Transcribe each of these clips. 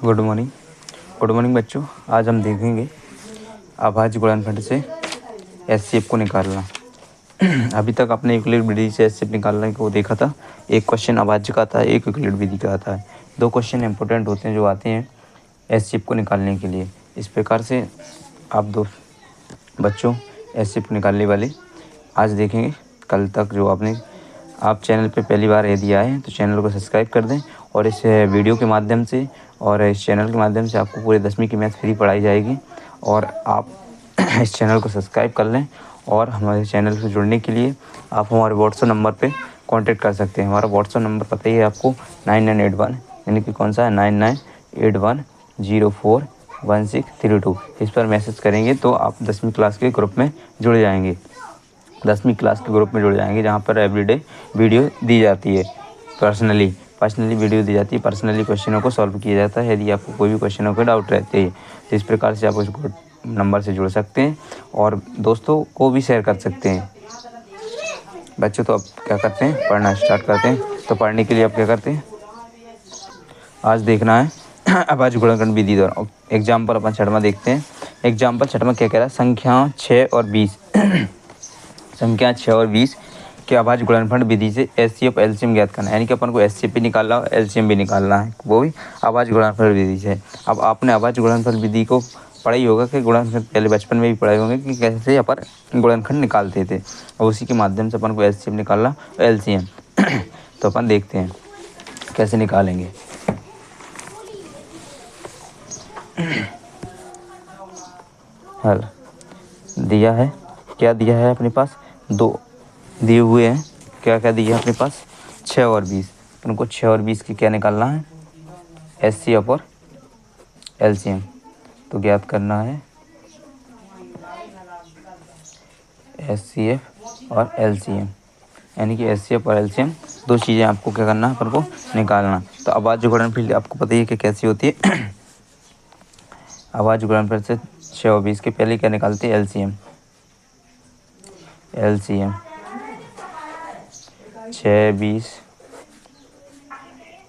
Good morning. Good morning बच्चों। आज हम देखेंगे अभाज्य गुणनफल से एचसीएफ को निकालना। अभी तक आपने यूक्लिड विधि से एचसीएफ निकालने को देखा था। एक क्वेश्चन अभाज्य का आता है, एक यूक्लिड विधि का आता है। दो क्वेश्चन इंपॉर्टेंट होते हैं जो आते हैं एचसीएफ को निकालने के लिए। इस प्रकार से आप दो बच्चों एचसीएफ निकालने वाले आज देखेंगे। कल तक जो आप चैनल पे पहली बार यदि आए हैं तो चैनल को सब्सक्राइब कर दें, और इस वीडियो के माध्यम से और इस चैनल के माध्यम से आपको पूरे 10वीं की मैथ फ्री पढ़ाई जाएगी। और आप इस चैनल को सब्सक्राइब कर लें, और हमारे चैनल से जुड़ने के लिए आप हमारे व्हाट्सएप नंबर पे कांटेक्ट कर सकते हैं। हमारा व्हाट्सएप नंबर पता ही है आपको, 9981 यानी कि कौन सा है 9981041632। इस पर मैसेज करेंगे तो आप 10वीं क्लास के ग्रुप में जुड़ जाएंगे। 10वीं क्लास के ग्रुप में जुड़ जाएंगे, जहाँ पर एवरीडे वीडियो दी जाती है। पर्सनली वीडियो दी जाती है। पर्सनली क्वेश्चनों को सॉल्व किया जाता है यदि आपको कोई भी क्वेश्चनों के डाउट रहते हैं। तो इस प्रकार से आप उस नंबर से जुड़ सकते हैं और दोस्तों को भी शेयर कर सकते हैं। बच्चों तो अब क्या करते हैं, पढ़ना स्टार्ट करते हैं। तो पढ़ने के लिए आप क्या करते हैं, आज देखना है अभाज्य गुणनखंड विधि द्वारा। एग्जाम्पल अपन छठवां देखते हैं। एग्जाम्पल छठवां क्या कह रहा है, संख्या 6 और 20 संख्या 6 और 20 के अभाज्य गुणनफल विधि से एचसीएफ एलसीएम ज्ञात करना है। यानी कि अपन को एचसीएफ भी निकालना है, एलसीएम भी निकालना है, वो भी अभाज्य गुणनफल विधि से। अब आपने अभाज्य गुणनफल विधि को पढ़ा ही होगा कि गुणनखंड पहले बचपन में भी पढ़े होंगे कि कैसे अपन गुणनखंड निकालते थे, और उसी के माध्यम से अपन को एचसीएफ निकालना, एलसीएम। तो अपन देखते हैं कैसे निकालेंगे। हल दिया है, क्या दिया है अपने पास, दो दिए हुए हैं। क्या क्या दिया है अपने पास, 6 और 20। उनको 6 और 20 की क्या निकालना है, एचसीएफ और एलसीएम। तो ज्ञात करना है एचसीएफ और एलसीएम, यानी कि एचसीएफ और एलसीएम दो चीज़ें आपको क्या करना है, अपन को निकालना। तो अभाज्य गुणनफल आपको पता ही है कि कैसी होती है। अभाज्य गुणनफल से 6 और 20 के पहले क्या निकालते हैं, एलसीएम। 6 20,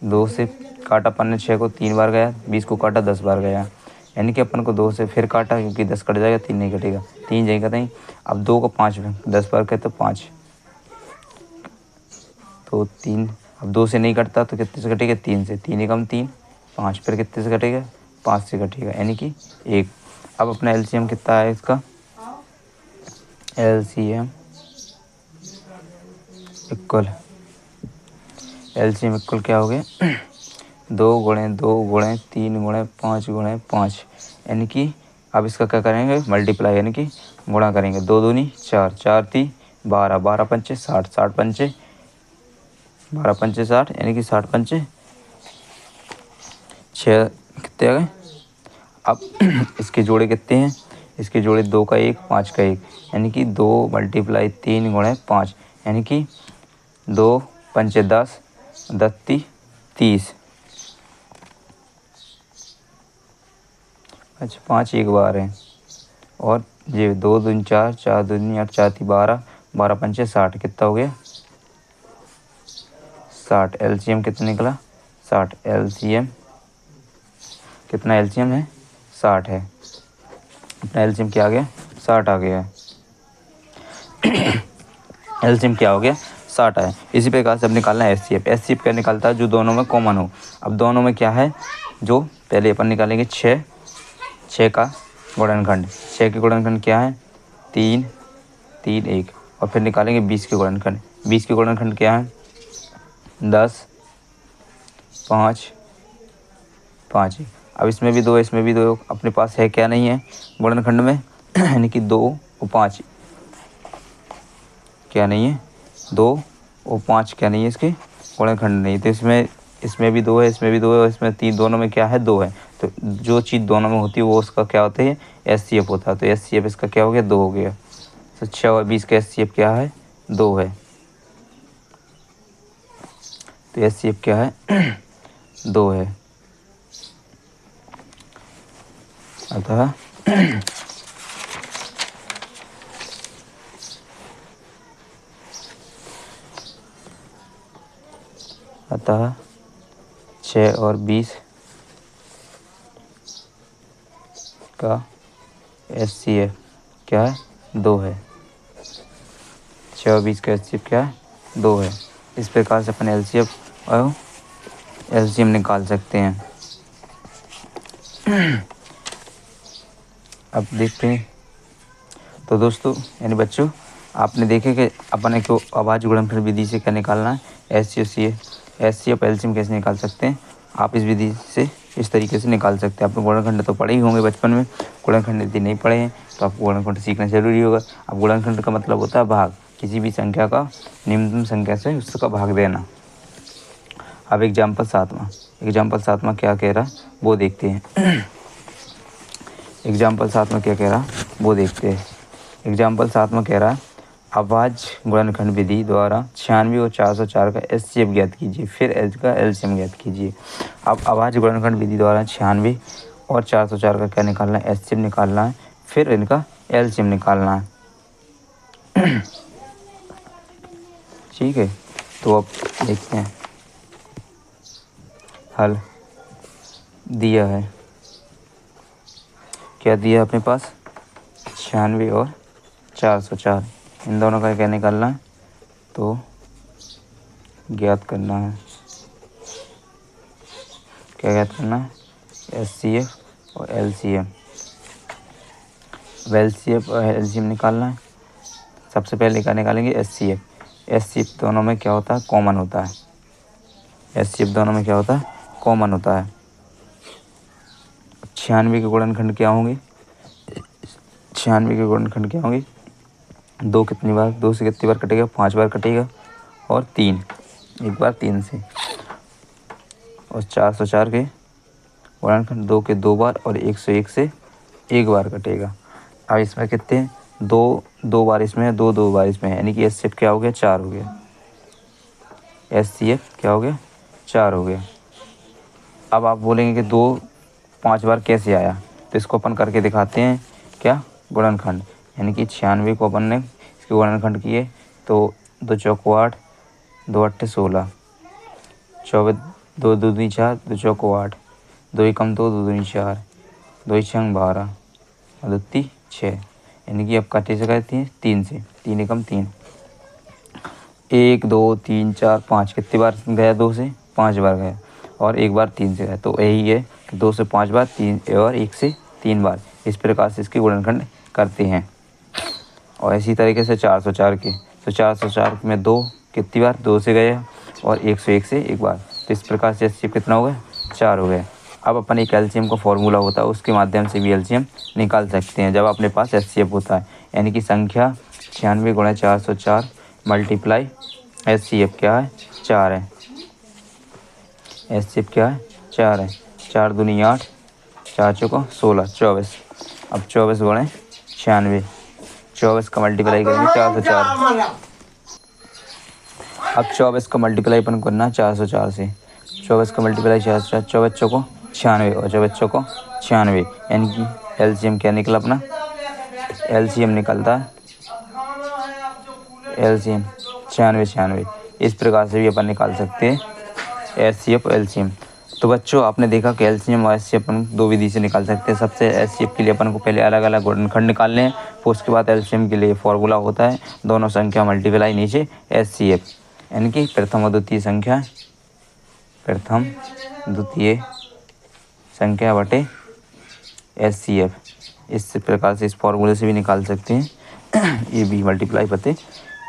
2 से काटा अपन ने, 6 को 3 बार गया, 20 को काटा 10 बार गया, यानी कि अपन को 2 से फिर काटा क्योंकि 10 कट जाएगा, 3 नहीं कटेगा, 3 जाएगा नहीं। अब 2 को 5 में 10 बार कहते तो 5, तो 3। अब 2 से नहीं कटता तो कितने से कटेगा, 3 से, 3 एकम 3, 5, फिर कितने से कटेगा, 5 से कटेगा, यानी कि 1। अब अपना एलसीएम कितना है इसका, एलसीएम इक्वल क्या हो गया, 2 गुणे 2 गुणे 3 गुणे 5 गुणे 5, यानी कि अब इसका क्या करेंगे, मल्टीप्लाई, यानी कि गुणा करेंगे। 2 दूनी 4, 4 ती 12, 12 पंचे 60, 60 पंचे 12 पंचे 60, यानी कि 60 पंचे 6 कितने आ गए। अब इसके जोड़े कितने हैं, इसके जोड़े 2 का 1, 5 का 1, यानी कि 2 मल्टीप्लाई 3 गुणे 5, यानी कि 2 पंचे 10, 10 ती 30। अच्छा 5 एक बार है, और ये 2 दूनी 4, 4 दूनी 8, 4 ती 12, 12 पंचे 60, कितना हो गया 60। एलसीएम कितना निकला, 60। एलसीएम कितना, एलसीएम है 60 है। अपना एलसीएम क्या आ गया, 60 आ गया है। एलसीएम क्या हो गया, 60 है। इसी प्रकार से अब निकालना है एचसीएफ। एचसीएफ क्या निकालता है, जो दोनों में कॉमन हो। अब दोनों में क्या है, जो पहले अपन निकालेंगे 6 का गुणनखंड। 6 के गुणनखंड क्या है, 3 3 1, और फिर निकालेंगे 20 के गुणनखंड। 20 के गुणनखंड क्या है, 10 5 5 1। अब इसमें भी 2, इसमें भी 2, अपने पास है क्या नहीं है गुणनखंड में, यानी कि 2 और 5 क्या नहीं है, 2 और 5 क्या नहीं है, इसके गुणनखंड नहीं। तो इसमें भी 2 है, इसमें भी 2 है, और इसमें 3, दोनों में क्या है, 2 है। तो जो चीज़ दोनों में होती है वो उसका क्या होता है, एचसीएफ होता है। तो एचसीएफ इसका क्या हो गया, 2 हो गया। तो 6 और 20 का एचसीएफ क्या है, 2 है। तो एचसीएफ क्या है, 2 है। अतः अतः 6 और 20 का HCF क्या है, 2 है। 6 और 20 का HCF क्या है, 2 है। इस प्रकार से अपन LCF और LCM निकाल सकते हैं। अब देखते हैं। तो दोस्तों यानी बच्चों, आपने देखे कि अपन को आवाज़ गुणनफल विधि से क्या निकालना है, HCF LCM कैसे निकाल सकते हैं। आप इस विधि से इस तरीके से निकाल सकते हैं। आपने गुणनखंड तो पढ़े ही होंगे बचपन में, गुणनखंड यदि नहीं पढ़े हैं तो आपको गुणनखंड सीखना जरूरी होगा। अब गुणनखंड का मतलब होता है भाग, किसी भी संख्या का निम्नतम संख्या से उसका भाग देना। अब एग्जाम्पल 7वां क्या कह रहा वो देखते हैं। एग्जाम्पल 7वां क्या कह रहा वो देखते हैं। एग्जाम्पल 7वां कह रहा आवाज़ गुणनखंड विधि द्वारा 96 और 404 का HCF ज्ञात कीजिए, फिर H का LCM ज्ञात कीजिए। अब आवाज़ गुणनखंड विधि द्वारा 96 और 404 का क्या निकालना है, HCF निकालना है, फिर इनका LCM निकालना है। ठीक है, तो अब देखते हैं। हल दिया है, क्या दिया अपने पास, 96 और 404, इन दोनों का क्या निकालना है, तो ज्ञात करना है। क्या ज्ञात करना है, HCF और LCM। HCF और LCM निकालना है। सबसे पहले क्या निकालेंगे, HCF दोनों में क्या होता है, कॉमन होता है। HCF दोनों में क्या होता है, कॉमन होता है। 96 के गुणनखंड क्या होंगे, 96 के गुणनखंड क्या होंगे, 2 कितनी बार, 2 से कितनी बार कटेगा, 5 बार कटेगा, और 3 एक बार 3 से। और 404 के गुणनखंड 2 के 2 बार और 101 से 1 बार कटेगा। अब इसमें कितने हैं, 2 बार इसमें है, 2 बार इसमें है, यानी कि HCF क्या हो गया, 4 हो गया। HCF क्या हो गया, 4 हो गया। अब आप बोलेंगे कि 2 5 बार कैसे आया, तो इसको अपन करके दिखाते हैं। क्या, गुणनखंड, यानी कि 96 को अपन ने इसके गुणनखंड किए तो 2 चौको 8, 2 अट्ठे 16, 24, 2 दूनी 4, 2 चौको 8, 2 एकम 2, 2 दूनी 4, 2 छंग 12 और 2 ती 6, यानी कि अब काटे से कहती हैं 3 से, 3 एकम 3, 1 2 3 4 5, कितनी बार गया, 2 से 5 बार गया, और 1 बार 3 से गया। तो यही है, 2 से 5 बार, 3 और 1 से 3 बार, इस प्रकार से इसके गुणनखंड करते हैं। और इसी तरीके से 404 के, तो 404 में 2 कितनी बार, 2 से गया, और 101 से 1 बार, तो इस प्रकार से HCF कितना हो गया, 4 हो गया। अब अपन एक LCM का फॉर्मूला होता है, उसके माध्यम से भी LCM निकाल सकते हैं जब अपने पास HCF होता है, यानी कि संख्या 96 गुणा 404 मल्टीप्लाई HCF क्या है, 4 है। HCF क्या है, 4 है। 4 दूनी 8, 4 चौको 16, 24। अब 24 गुणे 96, 24 का मल्टीप्लाई करेंगे 404। अब 24 का मल्टीप्लाई अपन करना है 404 से, 24 का मल्टीप्लाई 404, 24 चौको 96 और 24 चौको 96, यानी कि LCM क्या निकला अपना, LCM निकलता है, LCM 96। इस प्रकार से भी अपन निकाल सकते हैं HCF और LCM। तो बच्चों आपने देखा कि LCM और HCF अपन 2 विधि से निकाल सकते हैं। सबसे HCF के लिए अपन को पहले अलग अलग गुणनखंड निकालने हैं, फिर उसके बाद LCM के लिए फॉर्मूला होता है, दोनों संख्या मल्टीप्लाई नीचे HCF, यानी कि प्रथम और द्वितीय संख्या, प्रथम द्वितीय संख्या बटे HCF। इस प्रकार से इस फॉर्मूले से भी निकाल सकते हैं, ये भी मल्टीप्लाई बटे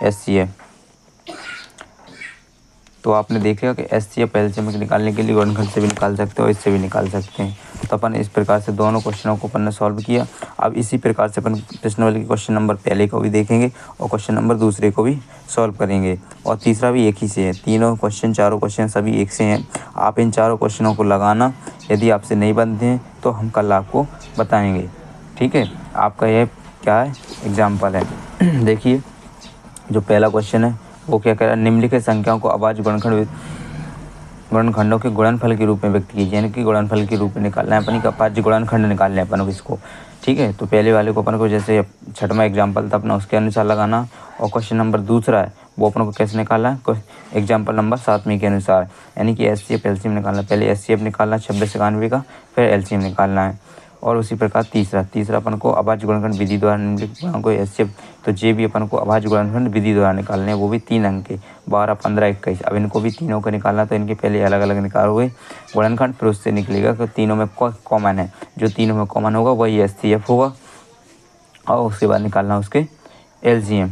HCF। तो आपने देखा कि HCF LCM निकालने के लिए गुणनखंड से भी निकाल सकते हो, इससे भी निकाल सकते हैं। तो अपन इस प्रकार से दोनों क्वेश्चनों को अपन ने सॉल्व किया। अब इसी प्रकार से अपन प्रश्नावली के क्वेश्चन नंबर पहले को भी देखेंगे और क्वेश्चन नंबर दूसरे को भी सॉल्व करेंगे, और तीसरा भी एक ही से है। तीनों क्वेश्चन, चारों क्वेश्चन सभी एक से हैं। आप इन चारों क्वेश्चनों को लगाना, यदि आपसे नहीं बनते हैं तो हम कल आपको बताएँगे। ठीक है, आपका यह क्या है, एग्जाम्पल है। देखिए जो पहला क्वेश्चन है वो क्या कह रहा है, निम्नलिखित संख्याओं को आवाज़ गुणनखंडों के गुणनफल के रूप में व्यक्त कीजिए, यानी कि गुणनफल के रूप में निकालना है अपन का, पाँच गुणनखंड निकालने हैं अपन को इसको। ठीक है, तो पहले वाले को अपन को जैसे छठवां एग्जाम्पल था अपना, उसके अनुसार लगाना, और क्वेश्चन नंबर दूसरा है वो अपन को कैसे निकालना है, एग्जाम्पल नंबर 7वें के अनुसार, यानी कि HCF LCM निकालना। पहले HCF निकालना 2691 का, फिर LCM निकालना है। और उसी प्रकार तीसरा अपन को अभाज्य गुणनखंड विधि द्वारा निम्नलिखित पूर्णांकों को एचसीएफ, तो जे भी अपन को अभाज्य गुणनखंड विधि द्वारा निकालने हैं, वो भी 3 अंक के 12, 15, 21। अब इनको भी तीनों को निकालना, तो इनके पहले अलग अलग निकाल हुए गुणनखंड, फिर उससे निकलेगा कि तीनों में कॉमन है, जो तीनों में कॉमन होगा वही एचसीएफ होगा, और उसके बाद निकालना उसके एलसीएम।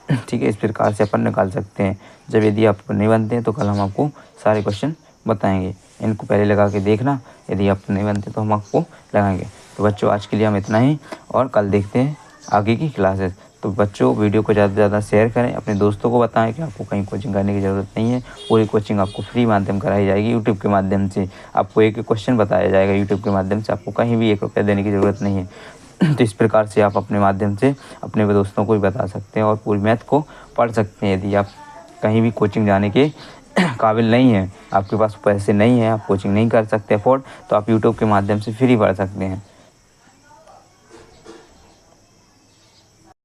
ठीक है, इस प्रकार से अपन निकाल सकते हैं। जब यदि आप नहीं बनते हैं तो कल हम आपको सारे क्वेश्चन बताएंगे, इनको पहले लगा के देखना, यदि आप नहीं बनते तो हम आपको लगाएंगे। तो बच्चों आज के लिए हम इतना ही, और कल देखते हैं आगे की क्लासेस। तो बच्चों वीडियो को ज़्यादा से ज़्यादा शेयर करें, अपने दोस्तों को बताएं कि आपको कहीं कोचिंग करने की ज़रूरत नहीं है, पूरी कोचिंग आपको फ्री माध्यम कराई जाएगी। यूट्यूब के माध्यम से आपको एक एक क्वेश्चन बताया जाएगा, यूट्यूब के माध्यम से आपको कहीं भी 1 रुपया देने की ज़रूरत नहीं है। तो इस प्रकार से आप अपने माध्यम से अपने दोस्तों को भी बता सकते हैं और पूरी मैथ को पढ़ सकते हैं। यदि आप कहीं भी कोचिंग जाने के काबिल नहीं हैं, आपके पास पैसे नहीं हैं, आप कोचिंग नहीं कर सकते अफोर्ड, तो आप यूट्यूब के माध्यम से फ्री पढ़ सकते हैं।